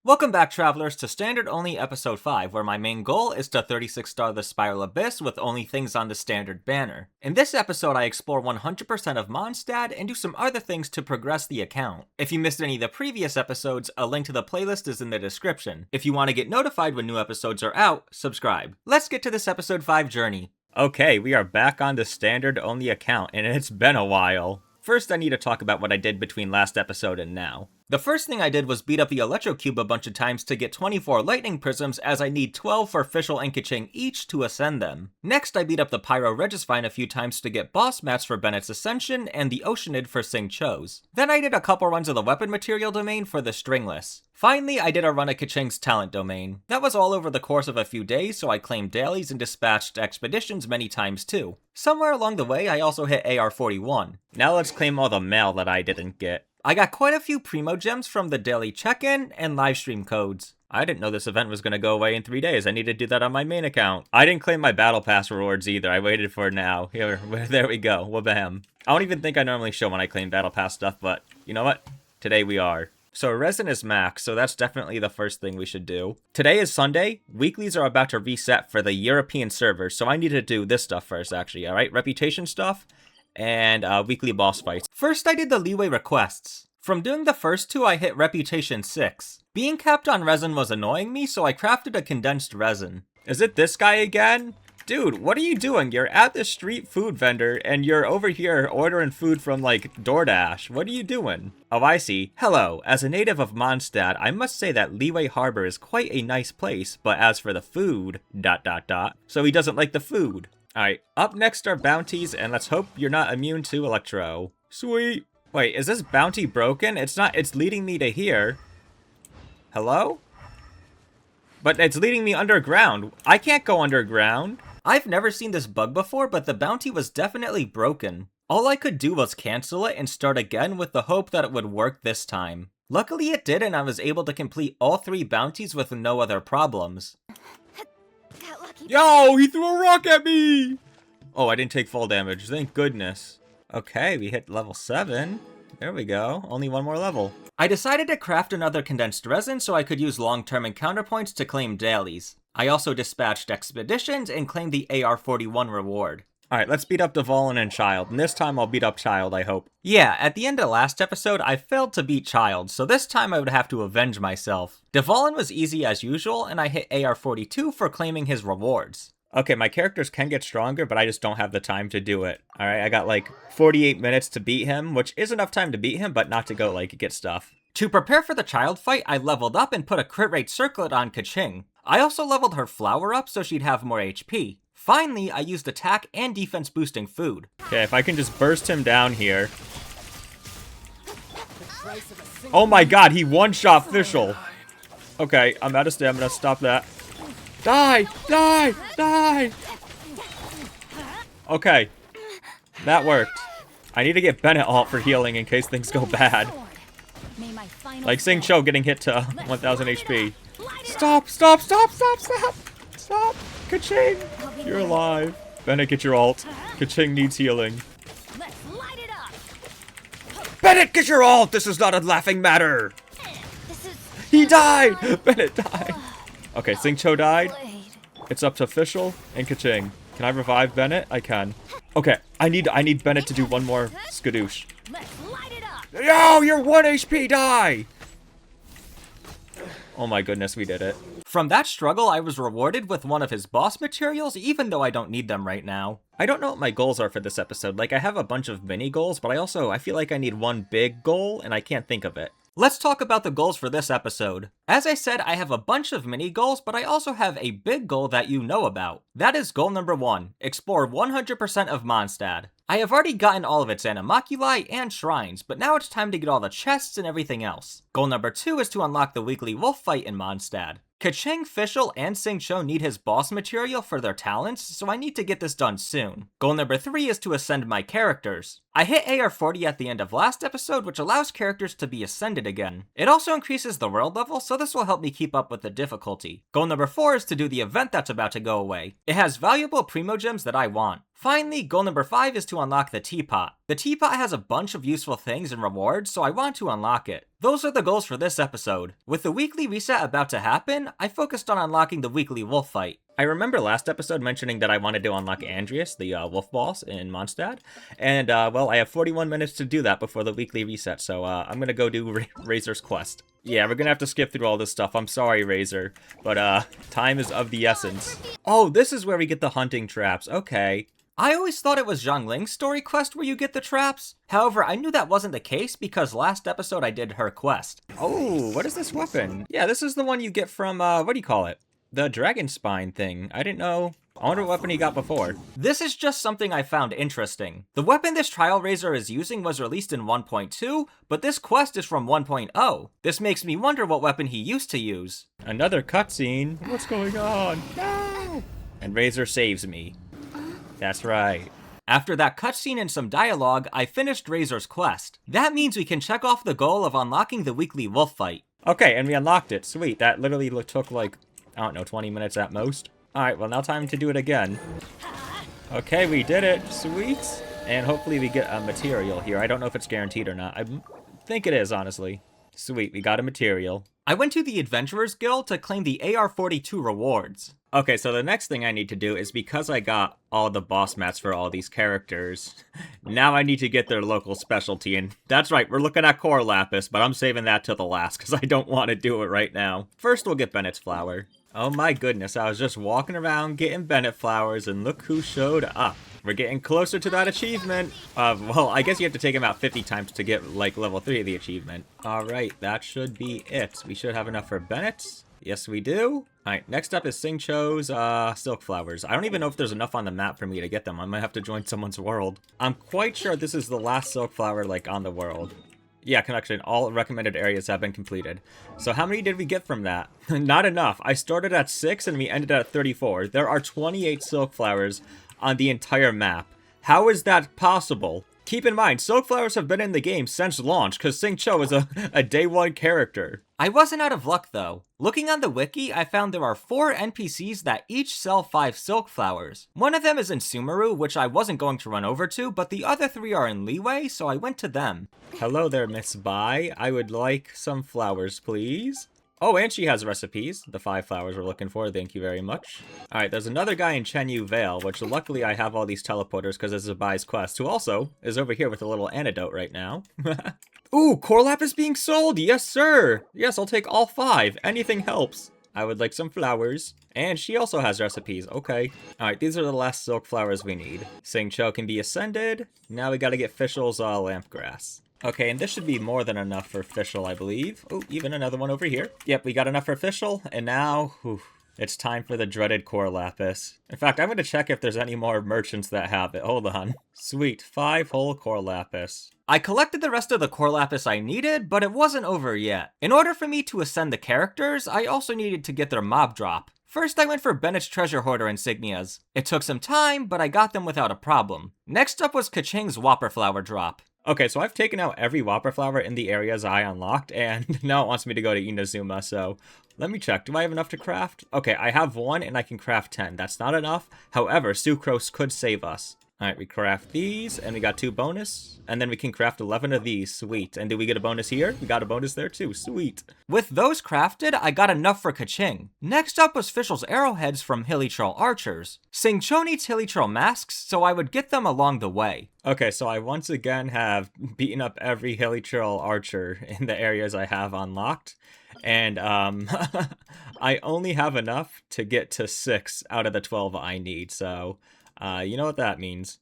Welcome back, travelers, to Standard Only Episode 5, where my main goal is to 36-star the Spiral Abyss with only things on the standard banner. In this episode, I explore 100% of Mondstadt and do some other things to progress the account. If you missed any of the previous episodes, a link to the playlist is in the description. If you want to get notified when new episodes are out, subscribe. Let's get to this Episode 5 journey. Okay, we are back on the Standard Only account, and it's been a while. First, I need to talk about what I did between last episode and now. The first thing I did was beat up the Electro Cube a bunch of times to get 24 Lightning Prisms, as I need 12 for Fischl and Kaching each to ascend them. Next, I beat up the Pyro Regisvine a few times to get boss mats for Bennett's Ascension and the Oceanid for Xingqiu's. Then I did a couple runs of the Weapon Material domain for the Stringless. Finally, I did a run of Kaching's Talent domain. That was all over the course of a few days, so I claimed dailies and dispatched expeditions many times too. Somewhere along the way, I also hit AR41. Now let's claim all the mail that I didn't get. I got quite a few Primo Gems from the daily check-in and livestream codes. I didn't know this event was going to go away in 3 days. I need to do that on my main account. I didn't claim my Battle Pass rewards either. I waited for it now. Here, there we go. Wabam. I don't even think I normally show when I claim Battle Pass stuff, but you know what? Today we are. So resin is max, so that's definitely the first thing we should do. Today is Sunday. Weeklies are about to reset for the European servers, so I need to do this stuff first, actually, alright? Reputation stuff and weekly boss fights. First, I did the leeway requests. From doing the first two, I hit Reputation 6. Being capped on resin was annoying me, so I crafted a condensed resin. Is it this guy again? Dude, what are you doing? You're at the street food vendor, and you're over here ordering food from, like, DoorDash. What are you doing? Oh, I see. Hello. As a native of Mondstadt, I must say that Leeway Harbor is quite a nice place, but as for the food, ... So he doesn't like the food. Alright, up next are bounties, and let's hope you're not immune to Electro. Sweet. Wait, is this bounty broken? It's not, it's leading me to here. Hello? But it's leading me underground. I can't go underground. I've never seen this bug before, but the bounty was definitely broken. All I could do was cancel it and start again with the hope that it would work this time. Luckily it did, and I was able to complete all 3 bounties with no other problems. Yo, he threw a rock at me! Oh, I didn't take fall damage, thank goodness. Okay, we hit level 7. There we go, only one more level. I decided to craft another condensed resin so I could use long-term encounter points to claim dailies. I also dispatched expeditions and claimed the AR41 reward. Alright, let's beat up Dvalin and Child, and this time I'll beat up Child, I hope. Yeah, at the end of last episode, I failed to beat Child, so this time I would have to avenge myself. Dvalin was easy as usual, and I hit AR42 for claiming his rewards. Okay, my characters can get stronger, but I just don't have the time to do it. Alright, I got like 48 minutes to beat him, which is enough time to beat him, but not to go like get stuff. To prepare for the Child fight, I leveled up and put a crit rate circlet on Kaching. I also leveled her flower up so she'd have more HP. Finally, I used attack and defense boosting food. Okay, if I can just burst him down here. Oh my god, he one-shot Fischl. Okay, I'm out of stamina, stop that. Die! Die! Die! Okay, that worked. I need to get Bennett alt for healing in case things go bad. Like Xingqiu getting hit to 1000 HP. Stop! Stop! Stop! Stop! Stop! Stop! Kaching! You're alive. Bennett, get your ult. Kaching needs healing. Bennett, get your ult! This is not a laughing matter! He died! Bennett died! Okay, Xingqiu died. It's up to Fischl and Kaching. Can I revive Bennett? I can. Okay, I need Bennett to do one more skadoosh. Yo, you're 1 HP, die! Oh my goodness, we did it. From that struggle, I was rewarded with one of his boss materials, even though I don't need them right now. I don't know what my goals are for this episode. Like, I have a bunch of mini goals, but I feel like I need one big goal, and I can't think of it. Let's talk about the goals for this episode. As I said, I have a bunch of mini goals, but I also have a big goal that you know about. That is goal number 1, explore 100% of Mondstadt. I have already gotten all of its animalculi and shrines, but now it's time to get all the chests and everything else. Goal number 2 is to unlock the weekly wolf fight in Mondstadt. Kaching, Fischl, and Xingqiu need his boss material for their talents, so I need to get this done soon. Goal number 3 is to ascend my characters. I hit AR40 at the end of last episode, which allows characters to be ascended again. It also increases the world level, so this will help me keep up with the difficulty. Goal number 4 is to do the event that's about to go away. It has valuable Primo Gems that I want. Finally, goal number 5 is to unlock the teapot. The teapot has a bunch of useful things and rewards, so I want to unlock it. Those are the goals for this episode. With the weekly reset about to happen, I focused on unlocking the weekly wolf fight. I remember last episode mentioning that I wanted to unlock Andreas, the wolf boss in Mondstadt, and well, I have 41 minutes to do that before the weekly reset, so I'm gonna go do Razor's quest. Yeah, we're gonna have to skip through all this stuff. I'm sorry, Razor, but time is of the essence. Oh, this is where we get the hunting traps. Okay. I always thought it was Zhongling's story quest where you get the traps. However, I knew that wasn't the case because last episode I did her quest. Oh, what is this weapon? Yeah, this is the one you get from, what do you call it? The dragon spine thing. I didn't know. I wonder what weapon he got before. This is just something I found interesting. The weapon this trial Razor is using was released in 1.2, but this quest is from 1.0. This makes me wonder what weapon he used to use. Another cutscene. What's going on? No! And Razor saves me. That's right. After that cutscene and some dialogue, I finished Razor's quest. That means we can check off the goal of unlocking the weekly wolf fight. Okay, and we unlocked it. Sweet. That literally took like, I don't know, 20 minutes at most. Alright, well now time to do it again. Okay, we did it. Sweet. And hopefully we get a material here. I don't know if it's guaranteed or not. I think it is, honestly. Sweet, we got a material. I went to the Adventurers Guild to claim the AR-42 rewards. Okay, so the next thing I need to do is because I got all the boss mats for all these characters, now I need to get their local specialty, and that's right, we're looking at Core Lapis, but I'm saving that to the last because I don't want to do it right now. First, we'll get Bennett's Flower. Oh my goodness, I was just walking around getting Bennett flowers, and look who showed up. We're getting closer to that achievement. Well, I guess you have to take him out 50 times to get, like, level 3 of the achievement. Alright, that should be it. We should have enough for Bennett. Yes, we do. Alright, next up is Sing Cho's silk flowers. I don't even know if there's enough on the map for me to get them. I might have to join someone's world. I'm quite sure this is the last silk flower, like, on the world. Yeah, connection. All recommended areas have been completed. So how many did we get from that? Not enough. I started at 6 and we ended at 34. There are 28 silk flowers on the entire map. How is that possible? Keep in mind, silk flowers have been in the game since launch, because Sing Cho is a day 1 character. I wasn't out of luck though. Looking on the wiki, I found there are 4 NPCs that each sell 5 silk flowers. One of them is in Sumeru, which I wasn't going to run over to, but the other 3 are in Leeway, so I went to them. Hello there, Miss Bai. I would like some flowers, please. Oh, and she has recipes. The 5 flowers we're looking for, thank you very much. Alright, there's another guy in Chenyu Vale, which luckily I have all these teleporters because this is a Bai's quest, who also is over here with a little antidote right now. Ooh, Core Lapis being sold! Yes, sir! Yes, I'll take all 5. Anything helps. I would like some flowers. And she also has recipes. Okay. Alright, these are the last silk flowers we need. Sing Cho can be ascended. Now we gotta get Fischl's lamp grass. Okay, and this should be more than enough for Fischl, I believe. Oh, even another one over here. Yep, we got enough for Fischl, and now, it's time for the dreaded Core Lapis. In fact, I'm going to check if there's any more merchants that have it. Hold on. Sweet, 5 whole Core Lapis. I collected the rest of the Core Lapis I needed, but it wasn't over yet. In order for me to ascend the characters, I also needed to get their mob drop. First, I went for Bennett's Treasure Hoarder insignias. It took some time, but I got them without a problem. Next up was Kaching's Whopper Flower drop. Okay, so I've taken out every Whopper Flower in the areas I unlocked, and now it wants me to go to Inazuma, so let me check. Do I have enough to craft? Okay, I have 1, and I can craft 10. That's not enough. However, Sucrose could save us. Alright, we craft these, and we got 2 bonus, and then we can craft 11 of these. Sweet. And do we get a bonus here? We got a bonus there too. Sweet. With those crafted, I got enough for Kaching. Next up was Fischl's arrowheads from Hilichurl archers. Sing Cho needs Hilichurl masks, so I would get them along the way. Okay, so I once again have beaten up every Hilichurl archer in the areas I have unlocked, and I only have enough to get to 6 out of the 12 I need, so you know what that means.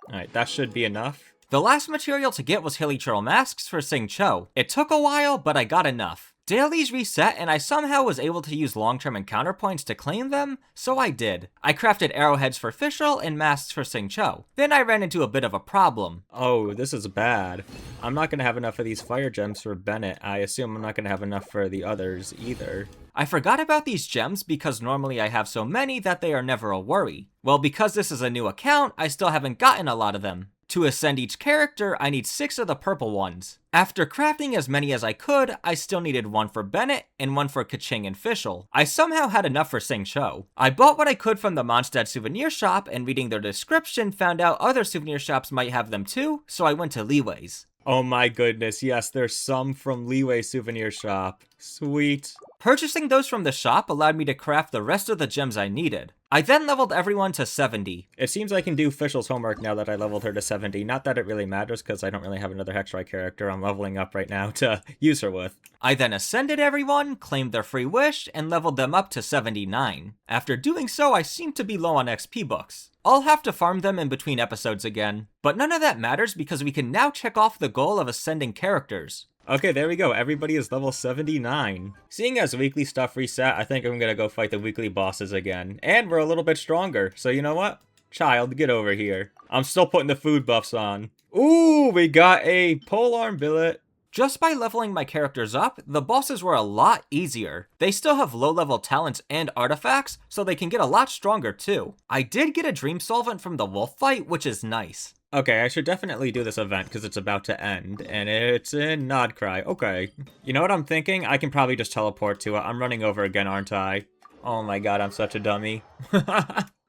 Alright, that should be enough. The last material to get was Hilichurl masks for Sing Cho. It took a while, but I got enough. Dailies reset, and I somehow was able to use long-term encounter points to claim them, so I did. I crafted arrowheads for Fischl and masks for Sing Cho. Then I ran into a bit of a problem. Oh, this is bad. I'm not gonna have enough of these fire gems for Bennett. I assume I'm not gonna have enough for the others either. I forgot about these gems because normally I have so many that they are never a worry. Well, because this is a new account, I still haven't gotten a lot of them. To ascend each character, I need 6 of the purple ones. After crafting as many as I could, I still needed 1 for Bennett and 1 for Kaching and Fischl. I somehow had enough for Sing Cho. I bought what I could from the Mondstadt souvenir shop, and reading their description found out other souvenir shops might have them too, so I went to Leeway's. Oh my goodness, yes, there's some from Leeway Souvenir Shop. Sweet. Purchasing those from the shop allowed me to craft the rest of the gems I needed. I then leveled everyone to 70. It seems I can do Fischl's homework now that I leveled her to 70. Not that it really matters, because I don't really have another Hexrai character I'm leveling up right now to use her with. I then ascended everyone, claimed their free wish, and leveled them up to 79. After doing so, I seem to be low on XP books. I'll have to farm them in between episodes again. But none of that matters because we can now check off the goal of ascending characters. Okay, there we go. Everybody is level 79. Seeing as weekly stuff reset, I think I'm gonna go fight the weekly bosses again. And we're a little bit stronger, so you know what? Child, get over here. I'm still putting the food buffs on. Ooh, we got a polearm billet. Just by leveling my characters up, the bosses were a lot easier. They still have low-level talents and artifacts, so they can get a lot stronger too. I did get a dream solvent from the wolf fight, which is nice. Okay, I should definitely do this event because it's about to end, and it's in Nodcry. Okay. You know what I'm thinking? I can probably just teleport to it. I'm running over again, aren't I? Oh my god, I'm such a dummy.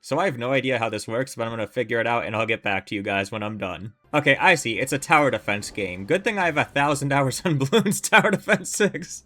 So I have no idea how this works, but I'm gonna figure it out and I'll get back to you guys when I'm done. Okay, I see. It's a tower defense game. Good thing I have 1,000 hours on Bloons Tower Defense 6.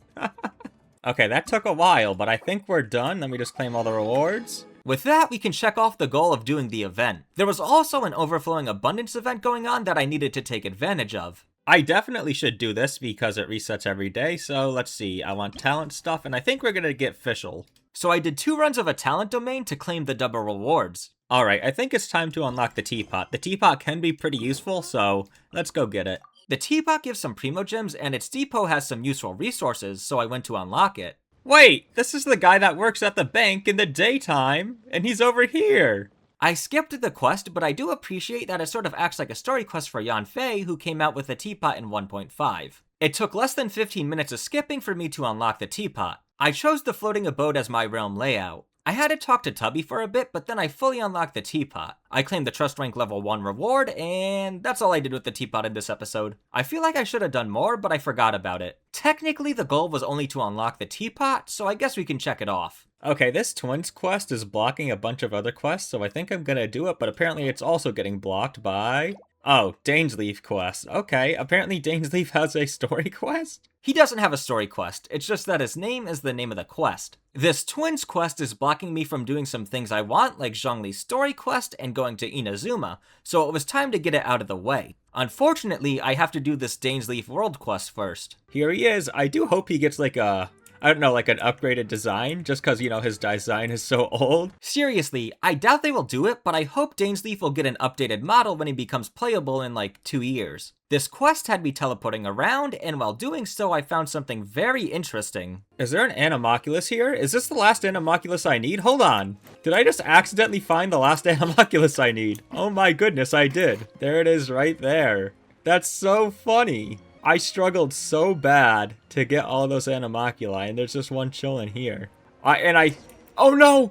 Okay, that took a while, but I think we're done. Let me just claim all the rewards. With that, we can check off the goal of doing the event. There was also an overflowing abundance event going on that I needed to take advantage of. I definitely should do this because it resets every day, so let's see. I want talent stuff, and I think we're gonna get Fischl. So I did 2 runs of a talent domain to claim the double rewards. Alright, I think it's time to unlock the teapot. The teapot can be pretty useful, so let's go get it. The teapot gives some primo gems, and its depot has some useful resources, so I went to unlock it. Wait, this is the guy that works at the bank in the daytime, and he's over here. I skipped the quest, but I do appreciate that it sort of acts like a story quest for Yan Fei, who came out with the teapot in 1.5. It took less than 15 minutes of skipping for me to unlock the teapot. I chose the floating abode as my realm layout. I had to talk to Tubby for a bit, but then I fully unlocked the teapot. I claimed the trust rank level 1 reward, and that's all I did with the teapot in this episode. I feel like I should have done more, but I forgot about it. Technically, the goal was only to unlock the teapot, so I guess we can check it off. Okay, this twins quest is blocking a bunch of other quests, so I think I'm gonna do it, but apparently it's also getting blocked by... Oh, Dainsleif quest. Okay, apparently Dainsleif has a story quest? He doesn't have a story quest, it's just that his name is the name of the quest. This twins quest is blocking me from doing some things I want, like Zhongli's story quest and going to Inazuma, so it was time to get it out of the way. Unfortunately, I have to do this Dainsleif world quest first. Here he is. I do hope he gets like a... I don't know, like an upgraded design, just because, you know, his design is so old. Seriously, I doubt they will do it, but I hope Dainsleif will get an updated model when he becomes playable in like 2 years. This quest had me teleporting around, and while doing so, I found something very interesting. Is there an Animoculus here? Is this the last Animoculus I need? Hold on. Did I just accidentally find the last Animoculus I need? Oh my goodness, I did. There it is right there. That's so funny. I struggled so bad to get all those Animoculi, and there's just one chilling here. Oh no!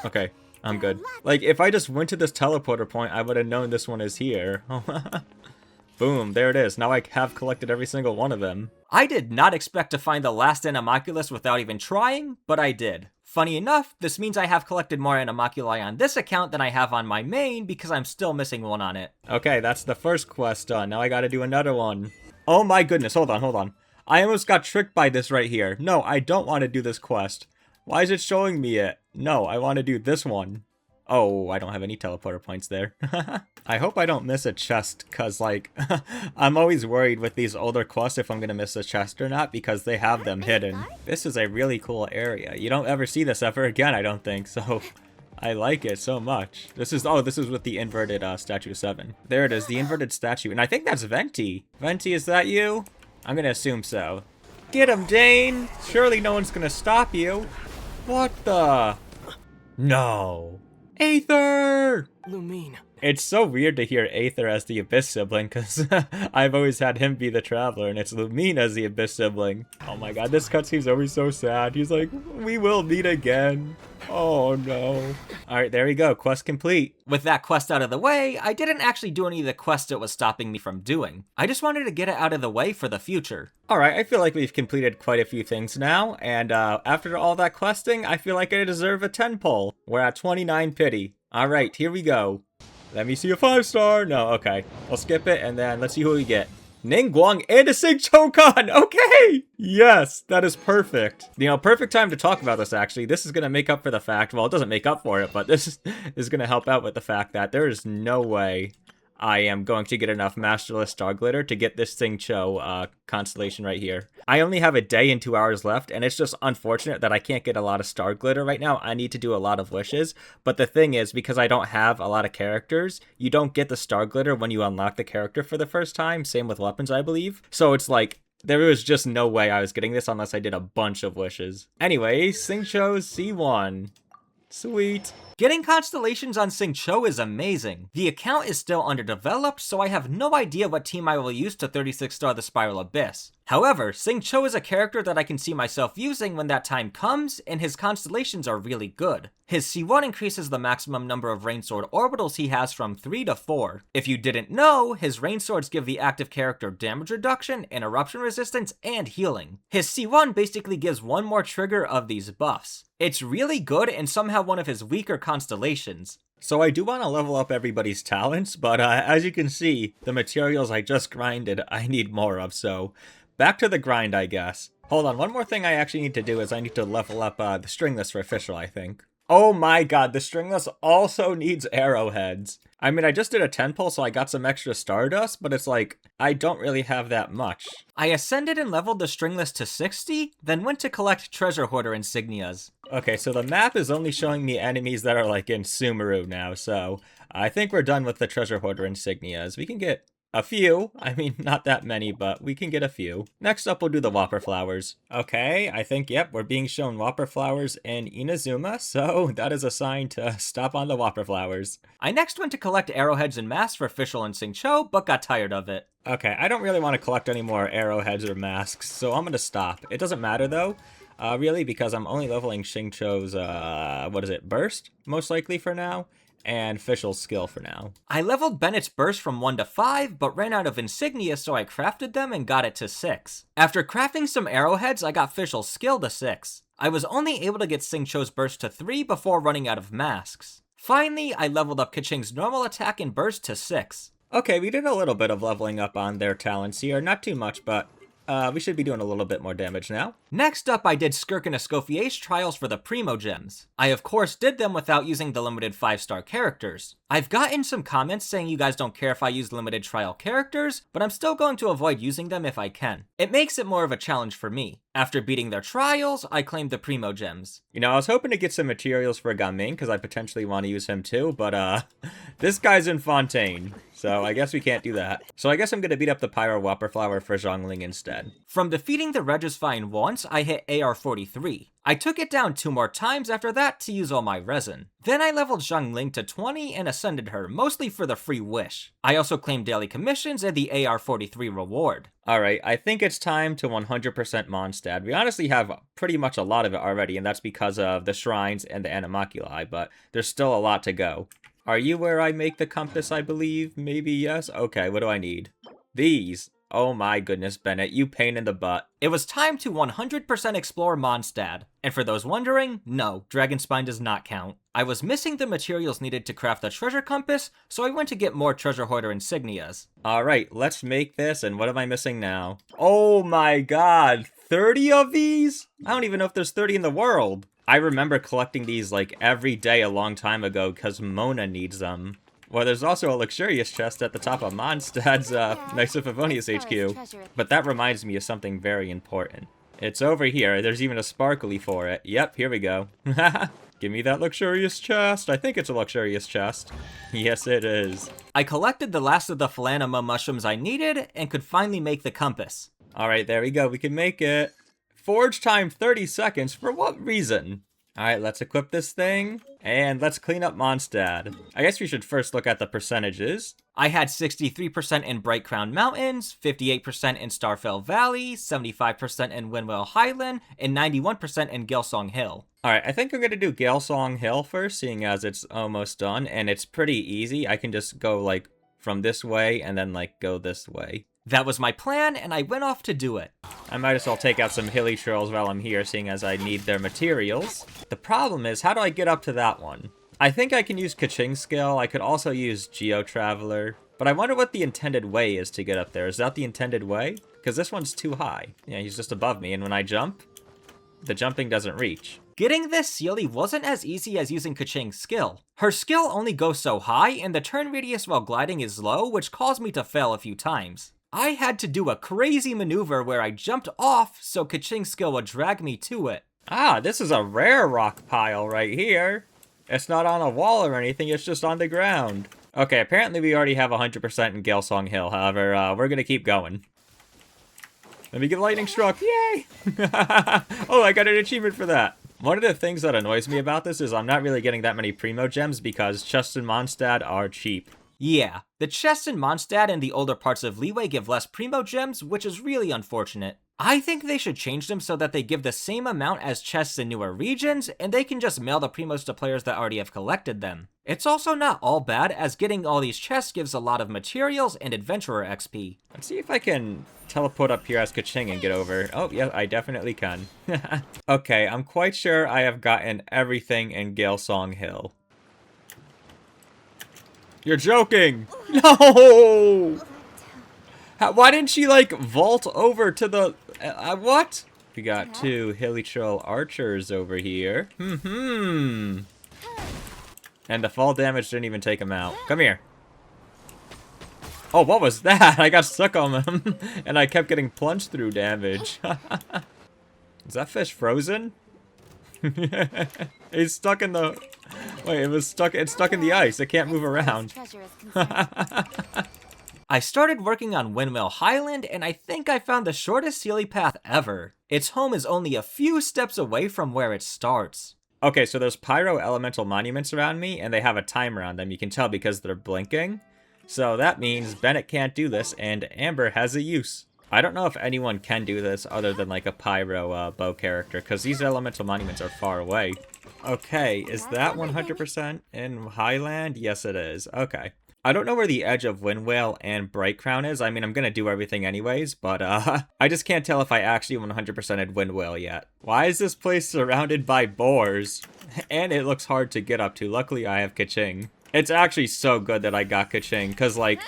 Okay, I'm good. Like, if I just went to this teleporter point, I would have known this one is here. Boom, there it is. Now I have collected every single one of them. I did not expect to find the last Animoculus without even trying, but I did. Funny enough, this means I have collected more Animoculi on this account than I have on my main because I'm still missing one on it. Okay, that's the first quest done. Now I gotta do another one. Oh my goodness, hold on. I almost got tricked by this right here. No, I don't want to do this quest. Why is it showing me it? No, I want to do this one. Oh, I don't have any teleporter points there. I hope I don't miss a chest, because, like, I'm always worried with these older quests if I'm going to miss a chest or not, because they have them hidden. This is a really cool area. You don't ever see this ever again, I don't think, so... I like it so much. This is with the inverted statue 7. There it is, the inverted statue. And I think that's Venti. Venti, is that you? I'm gonna assume so. Get him, Dane! Surely no one's gonna stop you. What the? No. Aether! Lumine. It's so weird to hear Aether as the Abyss sibling, because I've always had him be the Traveler, and it's Lumine as the Abyss sibling. Oh my god, this cutscene's always so sad. He's like, we will meet again. Oh no. Alright, there we go. Quest complete. With that quest out of the way, I didn't actually do any of the quests it was stopping me from doing. I just wanted to get it out of the way for the future. Alright, I feel like we've completed quite a few things now, and after all that questing, I feel like I deserve a 10 pull. We're at 29 pity. Alright, here we go. Let me see a 5-star. No, okay. I'll skip it, and then let's see who we get. Ningguang and a Sing-Chokan! Okay! Yes, that is perfect. You know, perfect time to talk about this, actually. This is going to make up for the fact, well, it doesn't make up for it, but this is going to help out with the fact that there is no way I am going to get enough Masterless Star Glitter to get this Sing-Cho constellation right here. I only have a day and 2 hours left, and it's just unfortunate that I can't get a lot of Star Glitter right now. I need to do a lot of wishes, but the thing is, because I don't have a lot of characters, you don't get the Star Glitter when you unlock the character for the first time. Same with weapons, I believe. So it's like, there was just no way I was getting this unless I did a bunch of wishes. Anyway, Sing-Cho C1. Sweet. Getting constellations on Sing-Cho is amazing. The account is still underdeveloped, so I have no idea what team I will use to 36-star the Spiral Abyss. However, Sing-Cho is a character that I can see myself using when that time comes, and his constellations are really good. His C1 increases the maximum number of Rain Sword orbitals he has from 3 to 4. If you didn't know, his Rain Swords give the active character damage reduction, interruption resistance, and healing. His C1 basically gives one more trigger of these buffs. It's really good and somehow one of his weaker constellations. So I do want to level up everybody's talents, but as you can see, the materials I just grinded, I need more of, so back to the grind, I guess. Hold on, one more thing I actually need to do is I need to level up the Stringless for official, I think. Oh my god, the Stringless also needs arrowheads. I mean, I just did a 10 pull, so I got some extra Stardust, but it's like, I don't really have that much. I ascended and leveled the Stringless to 60, then went to collect Treasure Hoarder insignias. Okay, so the map is only showing me enemies that are like in Sumeru now, so I think we're done with the Treasure Hoarder insignias. We can get a few. I mean, not that many, but we can get a few. Next up, we'll do the Whopper Flowers. Okay, I think, yep, we're being shown Whopper Flowers in Inazuma, so that is a sign to stop on the Whopper Flowers. I next went to collect arrowheads and masks for Fischl and Sing-Cho, but got tired of it. Okay, I don't really want to collect any more arrowheads or masks, so I'm gonna stop. It doesn't matter, though, really, because I'm only leveling Sing-Cho's, Burst, most likely for now, and Fischl's skill for now. I leveled Bennett's Burst from 1 to 5, but ran out of insignia, so I crafted them and got it to 6. After crafting some arrowheads, I got Fischl's skill to 6. I was only able to get Sing-Cho's Burst to 3 before running out of masks. Finally, I leveled up Keqing's normal attack and burst to 6. Okay, we did a little bit of leveling up on their talents here, not too much, but we should be doing a little bit more damage now. Next up, I did Skirk and Escoffier's trials for the Primo Gems. I of course did them without using the limited 5-star characters. I've gotten some comments saying you guys don't care if I use limited trial characters, but I'm still going to avoid using them if I can. It makes it more of a challenge for me. After beating their trials, I claimed the Primo Gems. You know, I was hoping to get some materials for Gaming, because I potentially want to use him too, but this guy's in Fontaine, so I guess we can't do that. So I guess I'm going to beat up the Pyro Whopper Flower for Zhongling instead. From defeating the Regisvine once, I hit AR-43. I took it down 2 more times after that to use all my resin. Then I leveled Zhongling to 20 and ascended her, mostly for the free wish. I also claimed daily commissions and the AR-43 reward. Alright, I think it's time to 100% Mondstadt. We honestly have pretty much a lot of it already, and that's because of the shrines and the animoculi, but there's still a lot to go. Are you where I make the compass, I believe? Maybe yes? Okay, what do I need? These. Oh my goodness, Bennett, you pain in the butt. It was time to 100% explore Mondstadt. And for those wondering, no, Dragonspine does not count. I was missing the materials needed to craft the treasure compass, so I went to get more treasure hoarder insignias. Alright, let's make this, and what am I missing now? Oh my god, 30 of these? I don't even know if there's 30 in the world. I remember collecting these like every day a long time ago because Mona needs them. Well, there's also a luxurious chest at the top of Mondstadt's Knights of Favonius HQ. But that reminds me of something very important. It's over here. There's even a sparkly for it. Yep, here we go. Give me that luxurious chest. I think it's a luxurious chest. Yes, it is. I collected the last of the Phalanoma mushrooms I needed and could finally make the compass. Alright, there we go. We can make it. Forge time 30 seconds. For what reason? Alright, let's equip this thing, and let's clean up Mondstadt. I guess we should first look at the percentages. I had 63% in Bright Crown Mountains, 58% in Starfell Valley, 75% in Windwell Highland, and 91% in Galesong Hill. Alright, I think I'm going to do Galesong Hill first, seeing as it's almost done, and it's pretty easy. I can just go, like, from this way, and then, like, go this way. That was my plan, and I went off to do it. I might as well take out some hilly trolls while I'm here, seeing as I need their materials. The problem is, how do I get up to that one? I think I can use Keqing's skill. I could also use Geo Traveler. But I wonder what the intended way is to get up there. Is that the intended way? Because this one's too high. Yeah, he's just above me, and when I jump, the jumping doesn't reach. Getting this Sealy wasn't as easy as using Kaching's skill. Her skill only goes so high, and the turn radius while gliding is low, which caused me to fail a few times. I had to do a crazy maneuver where I jumped off so Kaching's skill would drag me to it. Ah, this is a rare rock pile right here. It's not on a wall or anything, it's just on the ground. Okay, apparently we already have 100% in Galesong Hill, however, we're gonna keep going. Let me get lightning struck, yay! Oh, I got an achievement for that. One of the things that annoys me about this is I'm not really getting that many Primo Gems because chests in Mondstadt are cheap. Yeah, the chests in Mondstadt and the older parts of Leeway give less Primo Gems, which is really unfortunate. I think they should change them so that they give the same amount as chests in newer regions, and they can just mail the Primos to players that already have collected them. It's also not all bad, as getting all these chests gives a lot of materials and Adventurer XP. Let's see if I can teleport up here as Kaching and get over. Oh, yeah, I definitely can. Okay, I'm quite sure I have gotten everything in Galesong Hill. You're joking! No! Why didn't she, like, vault over to the... what? We got two Hilichurl archers over here. And the fall damage didn't even take him out. Come here. Oh, what was that? I got stuck on him, and I kept getting plunged through damage. Is that fish frozen? He's stuck in the... Wait, it's stuck in the ice. It can't move around. I started working on Windmill Highland, and I think I found the shortest Sealy path ever. Its home is only a few steps away from where it starts. Okay, so there's pyro elemental monuments around me, and they have a timer on them. You can tell because they're blinking. So that means Bennett can't do this, and Amber has a use. I don't know if anyone can do this other than like a pyro bow character, because these elemental monuments are far away. Okay, is that 100% in Highland? Yes, it is. Okay. I don't know where the edge of Windwale and Bright Crown is. I mean, I'm gonna do everything anyways, but I just can't tell if I actually 100%ed Windwale yet. Why is this place surrounded by boars? And it looks hard to get up to. Luckily, I have Kaching. It's actually so good that I got Kaching, because, like,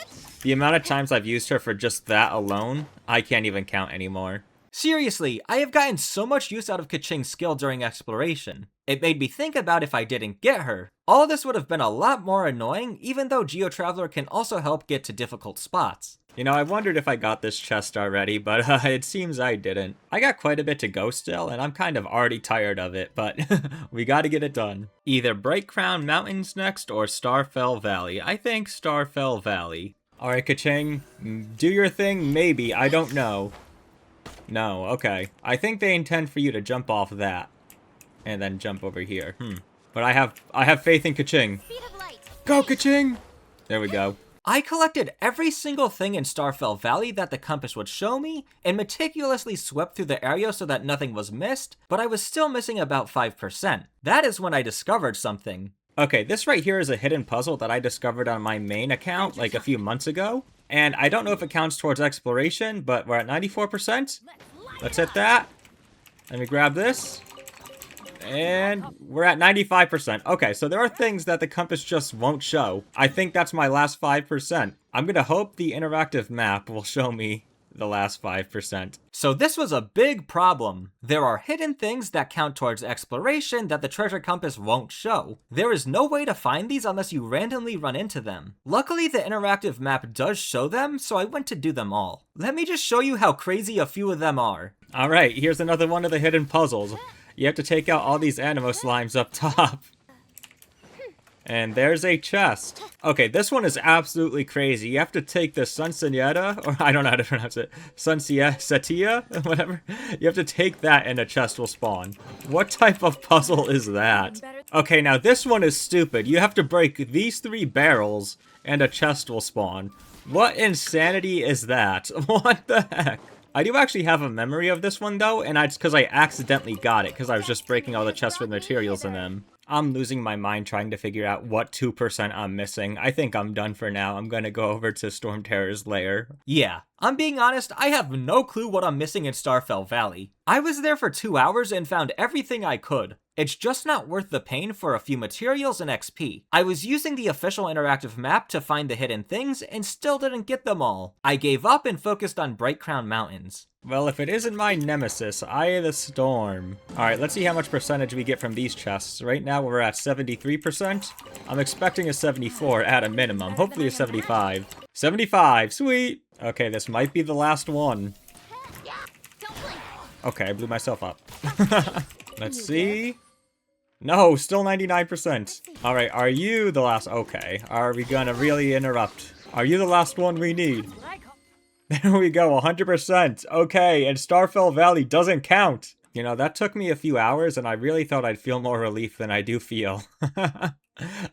the amount of times I've used her for just that alone, I can't even count anymore. Seriously, I have gotten so much use out of Kaching's skill during exploration. It made me think about if I didn't get her. All of this would have been a lot more annoying, even though GeoTraveler can also help get to difficult spots. You know, I wondered if I got this chest already, but it seems I didn't. I got quite a bit to go still, and I'm kind of already tired of it, but we gotta get it done. Either Bright Crown Mountains next, or Starfell Valley. I think Starfell Valley. Alright, Kaching, do your thing, maybe, I don't know. No, okay. I think they intend for you to jump off that. And then jump over here. But I have faith in Kaching. Go, Kaching! There we go. I collected every single thing in Starfell Valley that the compass would show me, and meticulously swept through the area so that nothing was missed, but I was still missing about 5%. That is when I discovered something. Okay, this right here is a hidden puzzle that I discovered on my main account like a few months ago. And I don't know if it counts towards exploration, but we're at 94%. Let's hit that. Let me grab this. And we're at 95%. Okay, so there are things that the compass just won't show. I think that's my last 5%. I'm gonna hope the interactive map will show me the last 5%. So this was a big problem. There are hidden things that count towards exploration that the treasure compass won't show. There is no way to find these unless you randomly run into them. Luckily, the interactive map does show them, so I went to do them all. Let me just show you how crazy a few of them are. Alright, here's another one of the hidden puzzles. You have to take out all these animo slimes up top. And there's a chest. Okay, this one is absolutely crazy. You have to take the Sunsieta, or I don't know how to pronounce it, Sunsieta, whatever. You have to take that and a chest will spawn. What type of puzzle is that? Okay, now this one is stupid. You have to break these 3 barrels and a chest will spawn. What insanity is that? What the heck? I do actually have a memory of this one though, and it's because I accidentally got it, because I was just breaking all the chests with materials in them. I'm losing my mind trying to figure out what 2% I'm missing. I think I'm done for now. I'm gonna go over to Storm Terror's lair. Yeah, I'm being honest, I have no clue what I'm missing in Starfell Valley. I was there for 2 hours and found everything I could. It's just not worth the pain for a few materials and XP. I was using the official interactive map to find the hidden things and still didn't get them all. I gave up and focused on Bright Crown Mountains. Well, if it isn't my nemesis, Eye of the Storm. Alright, let's see how much percentage we get from these chests. Right now we're at 73%. I'm expecting a 74 at a minimum, hopefully a 75. 75, sweet! Okay, this might be the last one. Okay, I blew myself up. Let's see. No, still 99%. Alright, are you the last? Okay, are we gonna really interrupt? Are you the last one we need? There we go, 100%. Okay, and Starfell Valley doesn't count. You know, that took me a few hours, and I really thought I'd feel more relief than I do feel.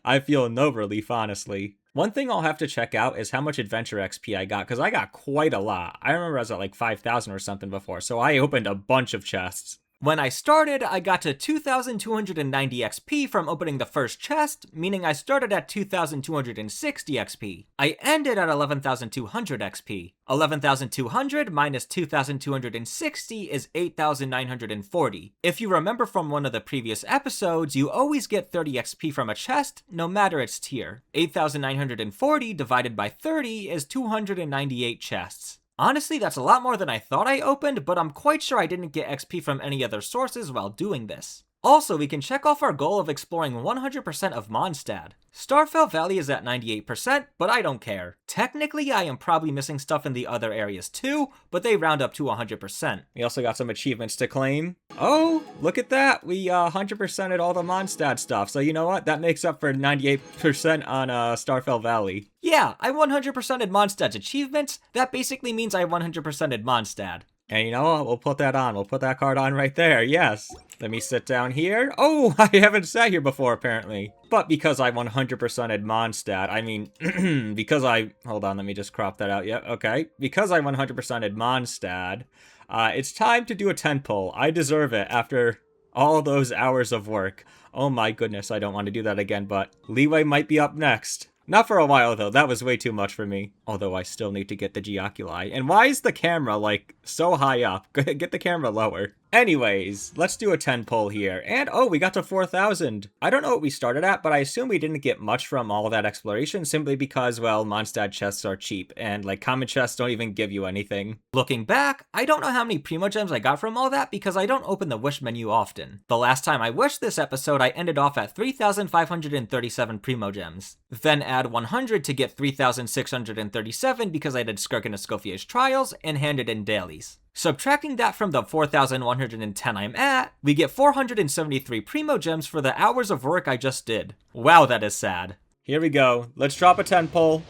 I feel no relief, honestly. One thing I'll have to check out is how much adventure XP I got, because I got quite a lot. I remember I was at like 5,000 or something before, so I opened a bunch of chests. When I started, I got to 2,290 XP from opening the first chest, meaning I started at 2,260 XP. I ended at 11,200 XP. 11,200 minus 2,260 is 8,940. If you remember from one of the previous episodes, you always get 30 XP from a chest, no matter its tier. 8,940 divided by 30 is 298 chests. Honestly, that's a lot more than I thought I opened, but I'm quite sure I didn't get XP from any other sources while doing this. Also, we can check off our goal of exploring 100% of Mondstadt. Starfell Valley is at 98%, but I don't care. Technically, I am probably missing stuff in the other areas too, but they round up to 100%. We also got some achievements to claim. Oh, look at that! We 100%ed all the Mondstadt stuff, so you know what? That makes up for 98% on Starfell Valley. Yeah, I 100%ed Mondstadt's achievements. That basically means I 100%ed Mondstadt. And you know what? We'll put that on. We'll put that card on right there, yes. Let me sit down here. Oh, I haven't sat here before, apparently. But because I 100%ed Mondstadt, I mean, because I... Hold on, let me just crop that out. Yep, okay. Because I 100%ed Mondstadt, it's time to do a 10 pull. I deserve it after all those hours of work. Oh my goodness, I don't want to do that again, but Leeway might be up next. Not for a while, though. That was way too much for me. Although I still need to get the Geoculi. And why is the camera, like, so high up? Get the camera lower. Anyways, let's do a 10 pull here. And, oh, we got to 4,000. I don't know what we started at, but I assume we didn't get much from all that exploration simply because, well, Mondstadt chests are cheap. And, like, common chests don't even give you anything. Looking back, I don't know how many Primo Gems I got from all that because I don't open the wish menu often. The last time I wished this episode, I ended off at 3,537 Primo Gems. Then add 100 to get 3,637 because I did Skirk and Escoffier's trials and handed in dailies. Subtracting that from the 4,110 I'm at, we get 473 Primo Gems for the hours of work I just did. Wow, that is sad. Here we go. Let's drop a 10 pull.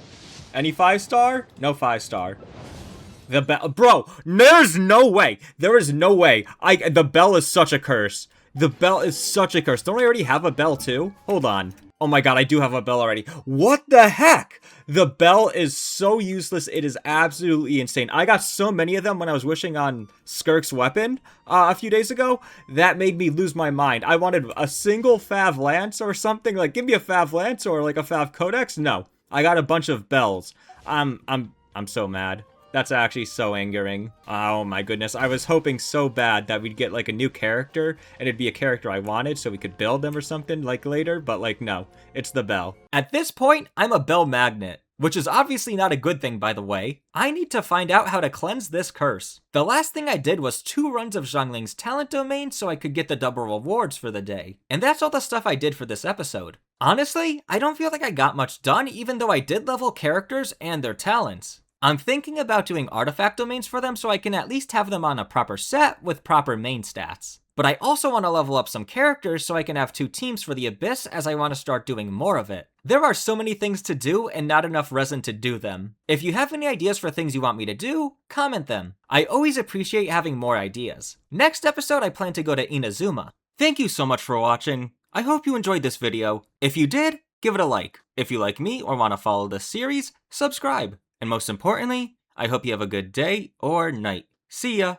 Any 5-star? No 5-star. The bell, bro, there's no way. There is no way. The bell is such a curse. The bell is such a curse. Don't I already have a bell too? Hold on. Oh my god, I do have a bell already. What the heck? The bell is so useless, it is absolutely insane. I got so many of them when I was wishing on Skirk's weapon a few days ago. That made me lose my mind. I wanted a single Fav Lance or something. Like, give me a Fav Lance or like a Fav Codex. No, I got a bunch of bells. I'm so mad. That's actually so angering. Oh my goodness, I was hoping so bad that we'd get like a new character and it'd be a character I wanted so we could build them or something like later, but like no, it's the bell. At this point, I'm a bell magnet, which is obviously not a good thing by the way. I need to find out how to cleanse this curse. The last thing I did was 2 runs of Zhongling's talent domain so I could get the double rewards for the day. And that's all the stuff I did for this episode. Honestly, I don't feel like I got much done even though I did level characters and their talents. I'm thinking about doing artifact domains for them so I can at least have them on a proper set with proper main stats. But I also want to level up some characters so I can have 2 teams for the Abyss as I want to start doing more of it. There are so many things to do and not enough resin to do them. If you have any ideas for things you want me to do, comment them. I always appreciate having more ideas. Next episode I plan to go to Inazuma. Thank you so much for watching. I hope you enjoyed this video. If you did, give it a like. If you like me or want to follow this series, subscribe. And most importantly, I hope you have a good day or night. See ya!